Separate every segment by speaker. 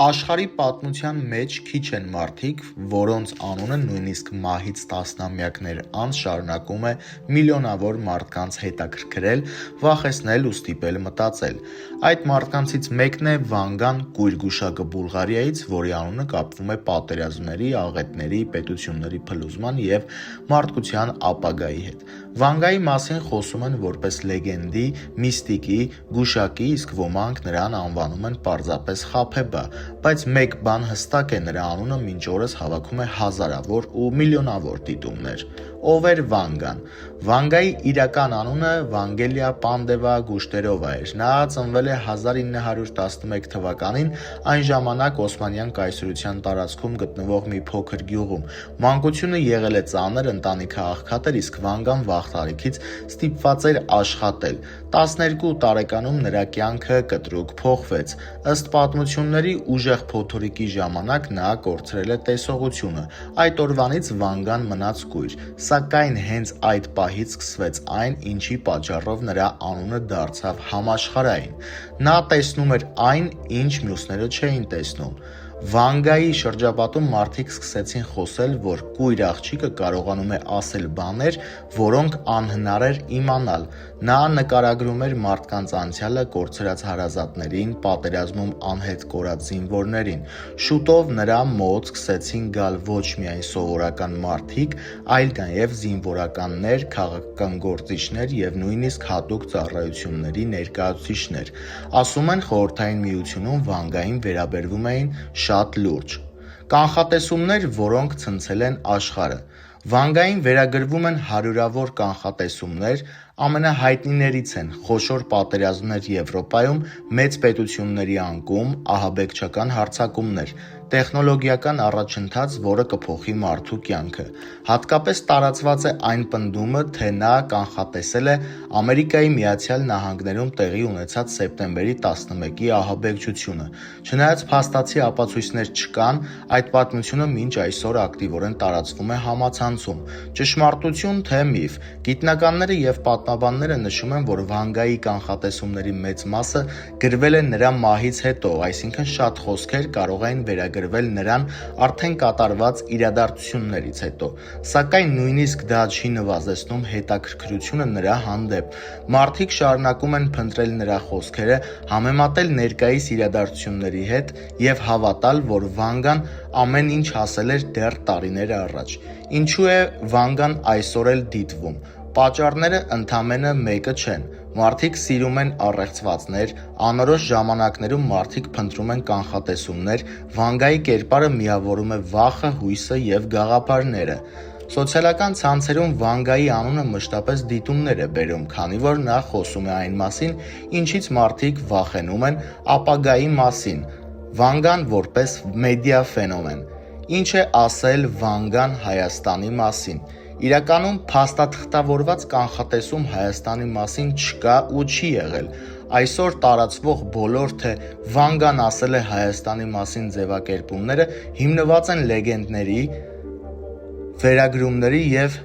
Speaker 1: Աշխարհի պատմության մեջ քիչ են մարդիկ, որոնց անունը նույնիսկ մահից տասնամյակներ անց շարունակում է միլիոնավոր մարդկանց հետաքրքրել, վախեցնել ու ստիպել մտածել։ Այդ մարդկանցից մեկն է Վան Գան, կույր գուշակը Բուլղարիայից, որի անունը կապվում է պատերազմների, աղետների, պետությունների փլուզման եւ մարդկության ապագայի հետ։ Վան Գայի մասին խոսում են որպես լեգենդի, միստիկի, գուշակի, իսկ ոմանք նրան անվանում են պարզապես Խաբեբա, բայց մեկ բան հստակ է՝ նրա անունը մինչ օրս հավաքում է հազարավոր ու միլիոնավոր դիտումներ։ Ով էր Վան Գան։ Վան Գայի իրական անունը Վանգելիա Պանդևա Գուշտերովա էր։ Նա ծնվել է 1911 թվականին այն ժամանակ Օսմանյան կայսրության տարածքում գտնվող մի փոքր գյուղում։ Մանկությունը եղել է ծանր, ընտանիքը աղքատ էր, իսկ Վան Գան վաղ տարիքից ստիպված էր աշխատել։ 12 տարեկանում նրա կյանքը կտրուկ փոխվեց։ Ըստ պատմությունների, ուժեղ փոթորիկի ժամանակ նա կորցրել է տեսողությունը։ Այդ օրվանից Վան Գան մնաց կույր, սակայն հենց այդ պահից սկսվեց այն, ինչի պատճառով նրա անունը դարձավ համաշխարհային։ Նա տեսնում էր այն, ինչ մյուսները չէին տեսնում։ Վան Գայի շրջապատում մարդիկ սկսեցին խոսել, որ կույր աղջիկը կարողանում է ասել բաներ, որոնք անհնար էր իմանալ։ Նա նկարագրում էր մարդկանց անցյալը, կորցրած հարազատներին, պատերազմում անհետ կորած զինվորներին։ Շուտով նրա մոտ սկսեցին գալ ոչ միայն սովորական մարդիկ, այլ նաև զինվորականներ, քաղաքական գործիչներ եւ նույնիսկ հատուկ ծառայությունների ներկայացուցիչներ։ Ասում են, Խորհրդային Միությունում Վան Գային վերաբերվում էին շատ լուրջ։ Կանխատեսումներ, որոնք ցնցել են աշխարհը։ Վան Գային վերագրվում են հարյուրավոր կանխատեսումներ, ամենահայտնիներից են խոշոր պատերազմներ Եվրոպայում, մեծ պետությունների անկում, ահաբեկչական հարձակումներ, տեխնոլոգիական առաջընթաց, որը կփոխի մարդու կյանքը։ Հատկապես տարածված է այն պնդումը, թե նա կանխատեսել է Ամերիկայի Միացյալ Նահանգներում տեղի ունեցած սեպտեմբերի 11-ի ահաբեկչությունը։ Չնայած փաստացի ապացույցներ չկան, այդ պատմությունը մինչ այսօր ակտիվորեն տարածվում է համացանցում։ Ճշմարտություն թե միֆ։ Գիտնականները եւ պատմաբանները նշում են, որ Վան Գայի կանխատեսումների մեծ մասը գրվել է նրա մահից հետո, այսինքն շատ խոսքեր կարող էին վերագրվել նրան արդեն կատարված իրադարձություններից հետո։ Սակայն նույնիսկ դա չի նվազեցնում հետաքրքրությունը նրա հանդեպ։ Մարդիկ շարունակում են փնտրել նրա խոսքերը, համեմատել ներկայիս իրադարձությունների հետ եւ հավատալ, որ Վան Գան ամեն ինչ ասել էր դեռ տարիներ առաջ։ Ինչու է Վան Գան այսօր էլ դիտվում։ Պատճառները ընդամենը մեկը չեն։ Մարդիկ սիրում են առեղծվածներ, անորոշ ժամանակներում մարդիկ փնտրում են կանխատեսումներ, Վան Գայի կերպարը միավորում է վախը, հույսը եւ գաղափարները։ Սոցիալական ցանցերում Վան Գայի անունը մշտապես դիտումներ է բերում, քանի որ նա խոսում է այն մասին, ինչից մարդիկ վախենում են, ապագայի մասին։ Վան Գան որպես մեդիա ֆենոմեն։ Ինչ է ասել Վան Գան Հայաստանի մասին։ Իրականում փաստաթղթավորված կանխատեսում Հայաստանի մասին չկա ու չի եղել։ Այսօր տարածվող բոլոր թե Վան Գան ասել է Հայաստանի մասին ձևակերպումները հիմնված են լեգենդների, վերագրումների եւ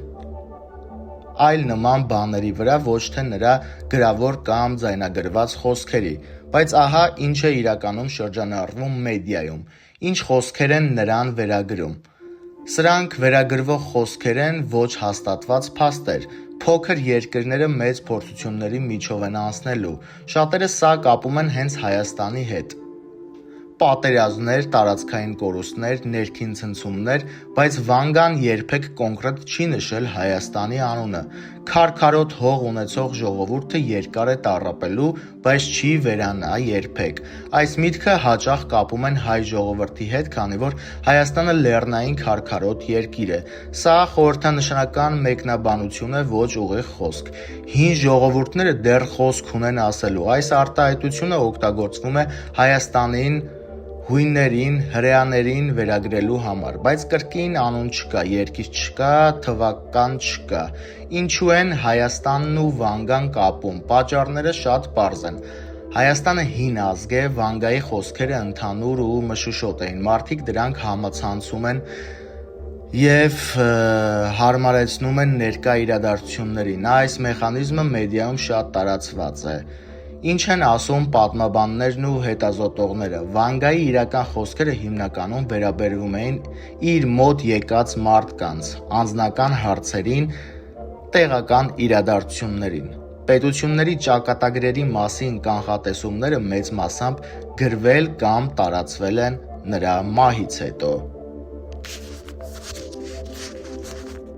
Speaker 1: այլ նման բաների վրա, ոչ թե նրա գրավոր կամ ձայնագրված խոսքերի։ Բայց ահա ինչ է իրականում շրջանառվում մեդիայում, ինչ խոսքեր են նրան վերագրում։ Սրանք վերագրվող խոսքեր են, ոչ հաստատված փաստեր։ Փոքր երկրները մեծ փորձությունների միջով են անցնելու։ Շատերը սա կապում են հենց Հայաստանի հետ։ Պատերազմներ, տարածքային կորուստներ, ներքին ցնցումներ, բայց Վան Գան երբեք կոնկրետ չի նշել Հայաստանի անունը։ Քարքարոտ հող ունեցող ժողովուրդը երկար է տառապելու, բայց չի վերանա երբեք։ Այս միտքը հաճախ կապում են հայ ժողովրդի հետ, քանի որ Հայաստանը լեռնային քարքարոտ երկիր է։ Սա խորհրդանշական մեկնաբանություն է, ոչ ուղիղ խոսք։ Հին ժողովուրդները դեռ խոսք ունեն ասելու։ Այս արտահայտությունը օգտագործվում է Հայաստանին հույներին, հրեաներին վերագրելու համար, բայց կրկին անուն չկա, երկիր չկա, թվական չկա։ Ինչու են Հայաստանն ու Վան Գան կապում։ Պատճառները շատ պարզ են։ Հայաստանը հին ազգ է, Վան Գայի խոսքերը ընդհանուր ու մշուշոտ էին։ Մարդիկ դրանք համացանցում են եւ հարմարեցնում են ներկա իրադարձություններին։ Այս մեխանիզմը մեդիայում շատ տարածված է։ Ինչ են ասում պատմաբաններն ու հետազոտողները։ Վանգայի իրական խոսքերը հիմնականում վերաբերվում էին իր մոտ եկած մարդկանց, անձնական հարցերին, տեղական իրադարձություններին։ Պետությունների ճակատագրերի մասին կանխատեսումները մեծ մասամբ գրվել կամ տարածվել են նրա մահից հետո։